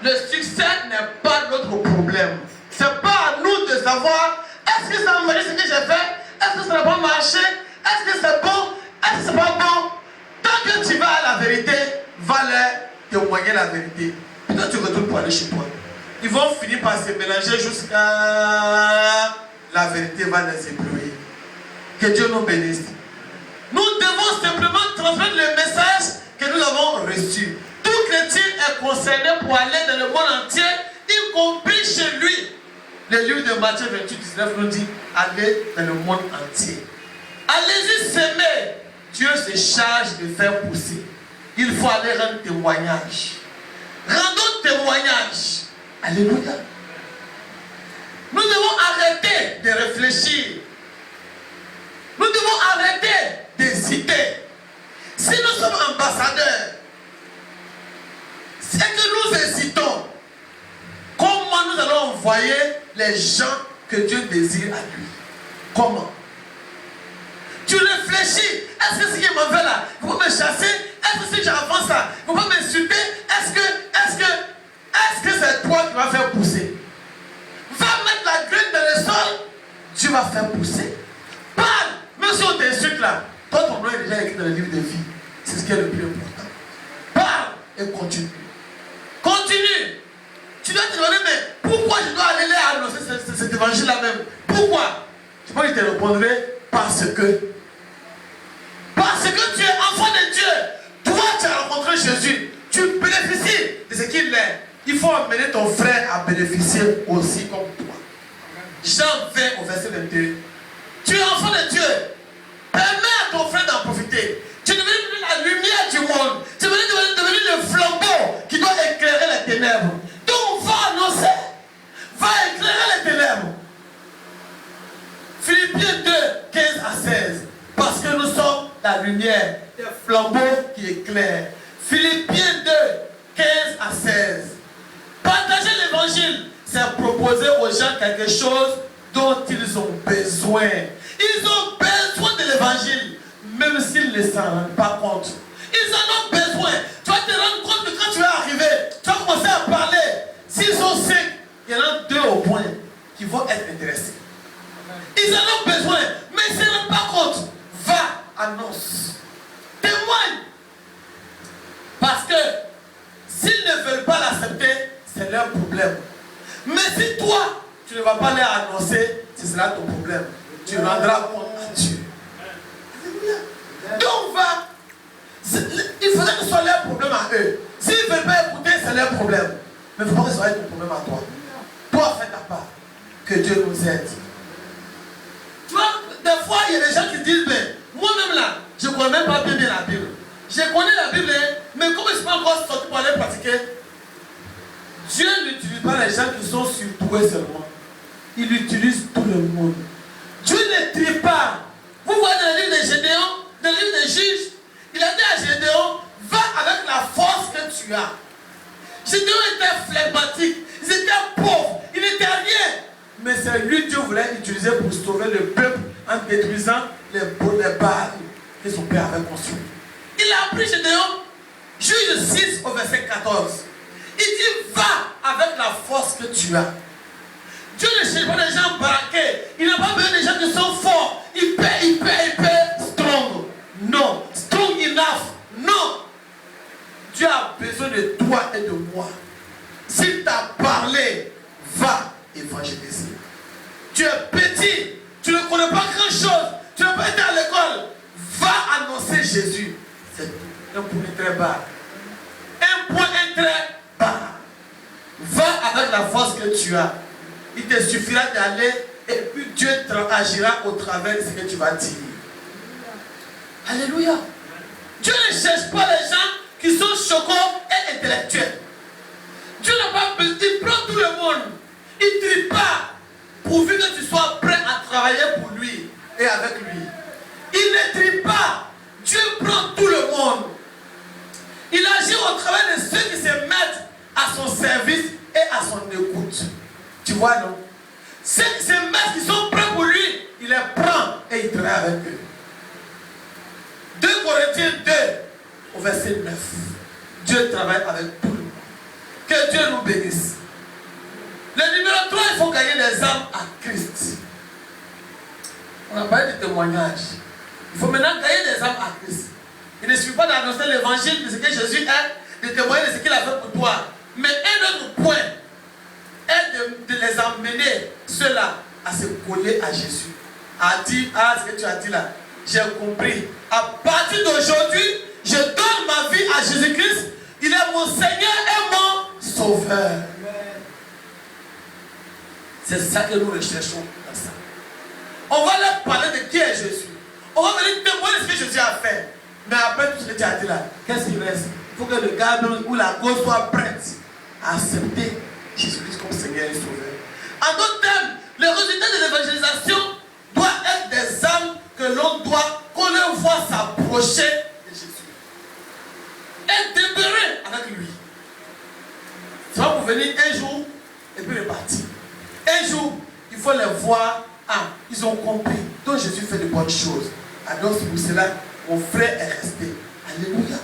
le succès n'est pas notre problème. Ce n'est pas à nous de savoir, est-ce que ça a marché ce que j'ai fait? Est-ce que ça n'a pas marché? Est-ce que c'est bon? Est-ce que c'est pas bon? Tant que tu vas à la vérité, va leur témoigner la vérité. Puis quand tu retournes pour aller chez toi, ils vont finir par se mélanger jusqu'à la vérité va les éblouir. Que Dieu nous bénisse. Nous devons simplement transmettre le message que nous avons reçu. Tout chrétien est concerné pour aller dans le monde entier, y compris chez lui. Le livre de Matthieu 28, 19 nous dit, allez dans le monde entier. Allez-y s'aimer. Dieu se charge de faire pousser. Il faut aller rendre témoignage. Rendons témoignage. Alléluia. Nous devons arrêter de réfléchir. Nous devons arrêter d'hésiter. Si nous sommes ambassadeurs, c'est que nous hésitons. Comment nous allons envoyer les gens que Dieu désire à lui? Comment? Tu réfléchis. Est-ce que ce qui est mauvais là, il faut me chasser? Est-ce que si j'avance ça, il faut m'insulter? Est-ce que c'est toi qui vas faire pousser? Va mettre la graine dans le sol, tu vas faire pousser. Parle, même si on t'insulte là, toi ton nom est déjà écrit dans le livre de vie. C'est ce qui est le plus important. Parle et continue. Continue. Tu dois te demander, mais pourquoi je dois aller là annoncer cet évangile-là même? Pourquoi? Je pense que je te répondrai parce que tu es enfant de Dieu. Toi, tu as rencontré Jésus. Tu bénéficies de ce qu'il est. Il faut amener ton frère à bénéficier aussi comme toi. Jean 20 au verset 21. Tu es enfant de Dieu. Permets à ton frère d'en profiter. Tu es devenu la lumière du monde. Tu es devenu le flambeau qui doit éclairer les ténèbres. Donc va annoncer. Va éclairer les ténèbres. Philippiens 2, 15 à 16. Parce que nous sommes la lumière, des flambeaux qui éclairent. Philippiens 2, 15 à 16. Partager l'évangile, c'est proposer aux gens quelque chose dont ils ont besoin. Ils ont besoin de l'évangile, même s'ils ne s'en rendent pas compte. Ils en ont besoin. Tu vas te rendre compte que quand tu vas arriver, tu vas commencer à parler. S'ils sont 5, il y en a 2 au point qui vont être intéressés. Ils en ont besoin, mais ils ne se rendent pas compte. Va, annonce. Témoigne. Parce que s'ils ne veulent pas l'accepter, c'est leur problème. Mais si toi, tu ne vas pas les annoncer, ce sera ton problème. Tu rendras compte à Dieu. Donc va. Il faudrait que ce soit leur problème à eux. S'ils ne veulent pas écouter, c'est leur problème. Mais il ne faut pas que ce soit ton problème à toi. Toi, fais ta part. Que Dieu nous aide. Tu vois, des fois, il y a des gens qui disent, mais moi-même là, je ne connais même pas bien la Bible. Je connais la Bible, mais comme je ne suis pas encore sorti pour aller pratiquer, Dieu n'utilise pas les gens qui sont surpoués seulement. Il utilise tout le monde. Dieu ne trie pas. Vous voyez dans le livre de Gédéon, dans le livre des juges, il a dit à Gédéon, va avec la force que tu as. Gédéon était flegmatique, ils étaient pauvres, il n'était rien. Mais c'est lui Dieu voulait utiliser pour sauver le peuple en détruisant les balles que son père avait construites. Il a appris Gédéon, Juge 6 au verset 14. Il dit, va avec la force que tu as. Dieu ne cherche pas des gens braqués. Il n'a pas besoin des gens qui sont forts. Il paie strong. Non. Strong enough. Non. Dieu a besoin de toi et de moi. S'il t'a parlé, va évangéliser. Tu es petit. Tu ne connais pas grand chose. Tu n'as pas été à l'école. Va annoncer Jésus. C'est un point très bas. Un point très bas. Va avec la force que tu as. Il te suffira d'aller et puis Dieu agira au travers de ce que tu vas dire. Alléluia. Dieu ne cherche pas les gens qui sont choquants et intellectuels. Dieu n'a pas besoin. Il prend tout le monde. Il ne trie pas pourvu que tu sois prêt à travailler pour lui et avec lui. Il ne trie pas. Dieu prend tout le monde. Il agit au travers de ceux qui se mettent à son service et à son écoute. Tu vois, non? Ceux qui se mettent, qui sont prêts pour lui, il les prend et il travaille avec eux. 2 Corinthiens 2, au verset 9. Dieu travaille avec tout le monde. Que Dieu nous bénisse. Le numéro 3, il faut gagner des âmes à Christ. On a parlé de témoignage. Il faut maintenant gagner des âmes à Christ. Il ne suffit pas d'annoncer l'évangile de ce que Jésus est, de témoigner de ce qu'il a fait pour toi. Mais un autre point est de les emmener, ceux-là, à se coller à Jésus. À dire, ce que tu as dit là, j'ai compris. À partir d'aujourd'hui, je donne ma vie à Jésus-Christ. Il est mon Seigneur et mon Sauveur. C'est ça que nous recherchons dans ça. On va leur parler de qui est Jésus. On va venir témoigner de ce que Jésus a fait. Mais après tout ce que tu as dit là, qu'est-ce qui reste? Il faut que le gars ou la cause soit prête à accepter Jésus-Christ comme Seigneur et Sauveur. En d'autres termes, le résultat de l'évangélisation doit être des âmes que l'on doit, qu'on leur voit s'approcher de Jésus. Et demeurer avec lui. Ça va pour venir un jour et puis repartir. Un jour, il faut les voir. Ah, ils ont compris. Donc Jésus fait de bonnes choses. Alors c'est pour cela mon frère est resté. Alléluia.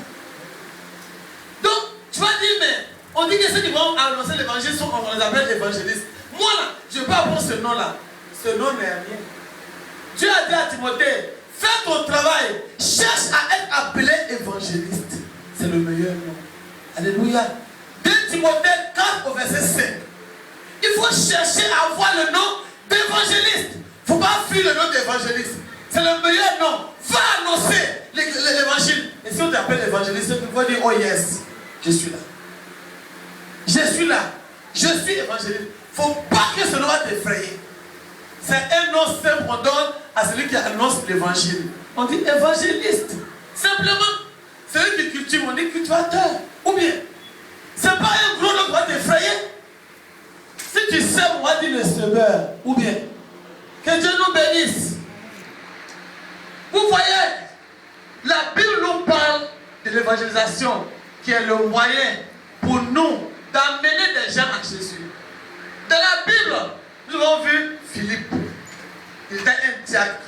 Donc, tu vas dire, mais on dit que ceux qui vont annoncer l'évangile sont, on les appelle évangélistes. Moi là, je ne vais pas apprendre ce nom-là. Ce nom n'est rien. Dieu a dit à Timothée, fais ton travail, cherche à être appelé évangéliste. C'est le meilleur nom. Alléluia. 2 Timothée 4 au verset 5. Il faut chercher à avoir le nom d'évangéliste. Il ne faut pas fuir le nom d'évangéliste. C'est le meilleur nom. Va annoncer l'évangile. Et si on t'appelle évangéliste, tu vas dire, oh yes, je suis là. Je suis là. Je suis évangéliste. Il ne faut pas que ce nom va t'effrayer. C'est un nom simple qu'on donne à celui qui annonce l'évangile. On dit évangéliste. Simplement. Celui qui cultive, on dit cultivateur. Ou bien, ce n'est pas un gros nom qui va t'effrayer. Si tu sais, on va dire le semeur. Ou bien, que Dieu nous bénisse. Vous voyez, la Bible nous parle de l'évangélisation qui est le moyen pour nous d'amener des gens à Jésus. Dans la Bible, nous avons vu Philippe. Il était un diacre.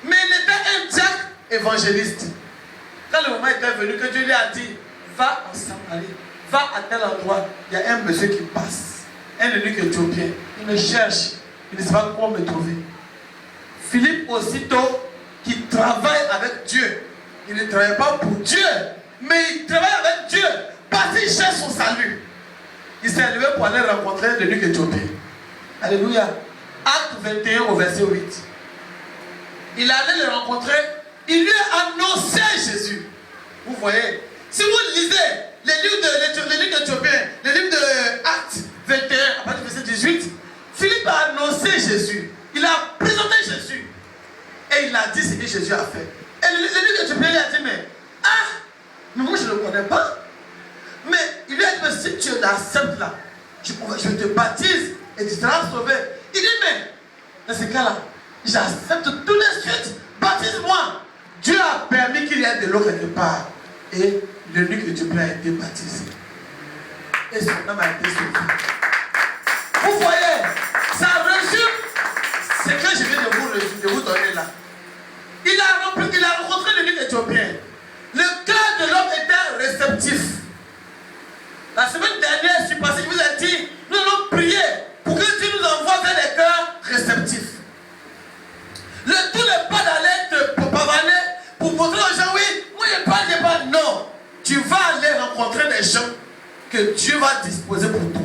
Mais il était un diacre évangéliste. Quand le moment était venu, que Dieu lui a dit, va en Samarie, va à tel endroit, il y a un monsieur qui passe, un eunuque éthiopien. Il me cherche, il ne sait pas comment me trouver. Philippe aussitôt, qui travaille avec Dieu. Il ne travaille pas pour Dieu, mais il travaille avec Dieu parce qu'il cherche son salut. Il s'est levé pour aller rencontrer l'eunuque éthiopien. Alléluia. Acte 21 au verset 8. Il allait le rencontrer. Il lui a annoncé Jésus. Vous voyez, si vous lisez les livres de l'eunuque éthiopien, les livres de Acte 21, à partir du verset 18, Philippe a annoncé Jésus. Il a présenté Jésus. Et il a dit ce que Jésus a fait. Et l'eunuque éthiopien lui a dit, mais moi je ne le connais pas. Mais il lui a dit, mais si tu l'acceptes là, je te baptise et tu seras sauvé. Il dit, mais dans ce cas-là, j'accepte tout de suite, baptise-moi. Dieu a permis qu'il y ait de l'eau quelque part. Et l'eunuque éthiopien a été baptisé. Et son âme a été sauvé. Vous voyez, ça résume ce que je viens de vous donner là. Dieu va disposer pour toi.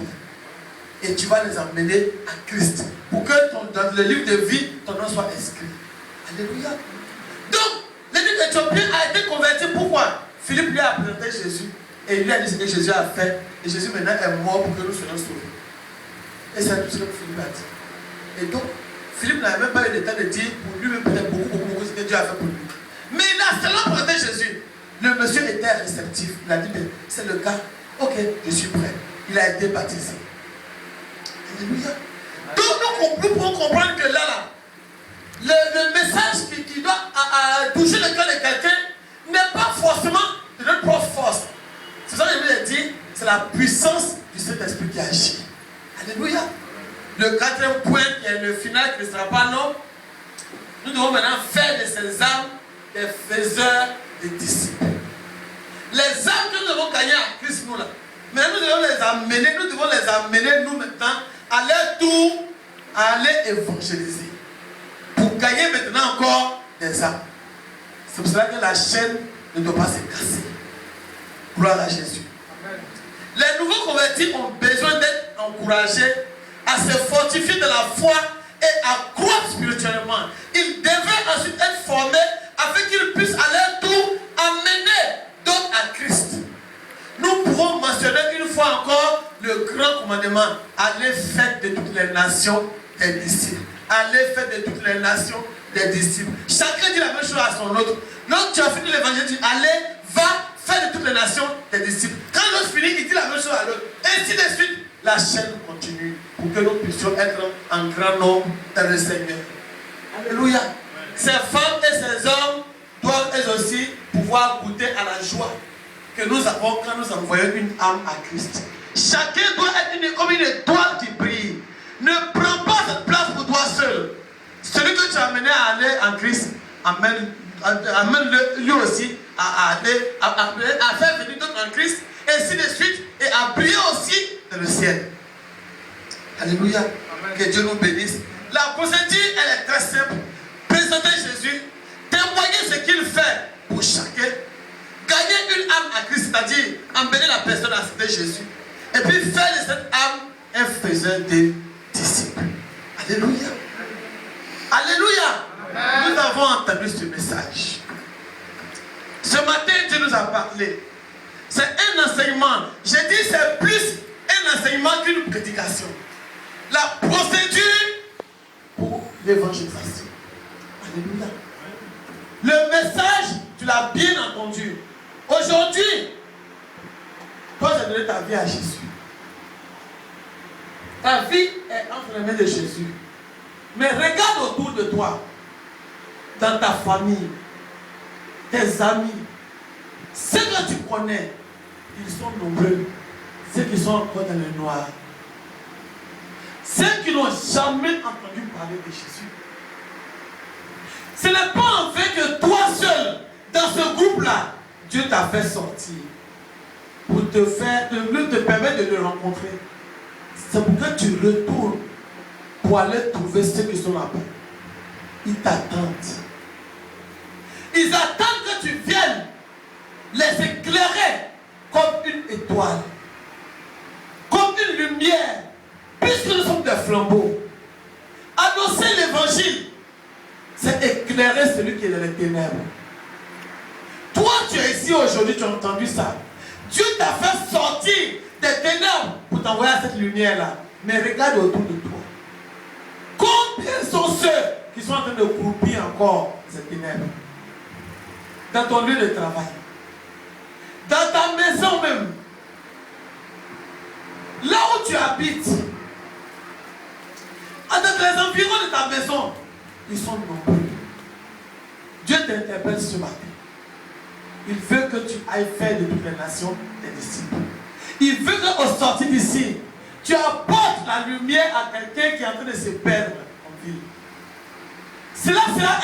Et tu vas les emmener à Christ. Pour que dans le livre de vie, ton nom soit inscrit. Alléluia. Donc, l'évêque éthiopien a été converti. Pourquoi? Philippe lui a présenté Jésus. Et il lui a dit ce que Jésus a fait. Et Jésus maintenant est mort pour que nous soyons sauvés. Et c'est tout ce que Philippe a dit. Et donc, Philippe n'avait même pas eu le temps de dire pour lui-même peut-être beaucoup ce que Dieu a fait pour lui. Mais il a seulement présenté Jésus. Le monsieur était réceptif. Il a dit, c'est le cas. Ok, je suis prêt. Il a été baptisé. Alléluia. Donc nous pouvons comprendre que là, le message qui doit toucher le cœur de quelqu'un n'est pas forcément de notre propre force. C'est ça que je voulais dire, c'est la puissance du Saint-Esprit qui agit. Alléluia. Le quatrième point, qui est le final, qui ne sera pas long, nous devons maintenant faire de ces âmes des faiseurs des disciples. Les âmes que nous devons gagner à Christ, nous là, mais nous devons les amener nous maintenant à leur tour, à aller évangéliser. Pour gagner maintenant encore des âmes. C'est pour cela que la chaîne ne doit pas se casser. Gloire à Jésus. Amen. Les nouveaux convertis ont besoin d'être encouragés à se fortifier de la foi et à croître spirituellement. Ils devraient ensuite être formés afin qu'ils puissent à leur tour amener d'autres à Christ. Nous pourrons mentionner une fois encore le grand commandement. Allez faire de toutes les nations des disciples. Allez faire de toutes les nations des disciples. Chacun dit la même chose à son autre. Lorsque tu as fini l'évangile, tu dis allez, va faire de toutes les nations des disciples. Quand l'autre finit, il dit la même chose à l'autre. Ainsi de suite, la chaîne continue pour que nous puissions être en grand nombre dans le Seigneur. Alléluia. Ces femmes et ces hommes doivent eux aussi pouvoir goûter à la joie que nous avons quand nous envoyons une âme à Christ. Chacun doit être comme une étoile qui brille. Ne prends pas cette place pour toi seul. Celui que tu as amené à aller en Christ, amène-le lui aussi à faire venir d'autres en Christ, et ainsi de suite, et à briller aussi dans le ciel. Alléluia. Amen. Que Dieu nous bénisse. La procédure, elle est très simple. Présenter Jésus, témoigner ce qu'il fait pour chacun, gagner une âme à Christ, c'est-à-dire emmener la personne à accepter Jésus, et puis faire de cette âme un faiseur des disciples. Alléluia. Alléluia. Amen. Nous avons entendu ce message. Ce matin, Dieu nous a parlé. C'est un enseignement. J'ai dit c'est plus un enseignement qu'une prédication. La procédure pour l'évangélisation. Alléluia. Le message, tu l'as bien entendu. Aujourd'hui, toi, tu as donné ta vie à Jésus. Ta vie est entre les mains de Jésus. Mais regarde autour de toi, dans ta famille, tes amis, ceux que tu connais, ils sont nombreux. Ceux qui sont encore dans le noir. Ceux qui n'ont jamais entendu parler de Jésus. Ce n'est pas en fait que toi seul, dans ce groupe-là, Dieu t'a fait sortir pour te permettre de le rencontrer. C'est pour que tu retournes pour aller trouver ceux qui sont là-bas. Ils t'attendent. Ils attendent que tu viennes les éclairer comme une étoile, comme une lumière, puisque nous sommes des flambeaux. Annoncer l'évangile, c'est éclairer celui qui est dans les ténèbres. Toi, tu es ici aujourd'hui, tu as entendu ça. Dieu t'a fait sortir des ténèbres pour t'envoyer à cette lumière-là. Mais regarde autour de toi. Combien sont ceux qui sont en train de croupir encore ces ténèbres? Dans ton lieu de travail, dans ta maison même, là où tu habites, dans les environs de ta maison, ils sont nombreux. Dieu t'interpelle ce matin. Il veut que tu ailles faire de toutes les nations des disciples. Il veut qu'au sortir d'ici, tu apportes la lumière à quelqu'un qui est en train de se perdre en ville. Cela sera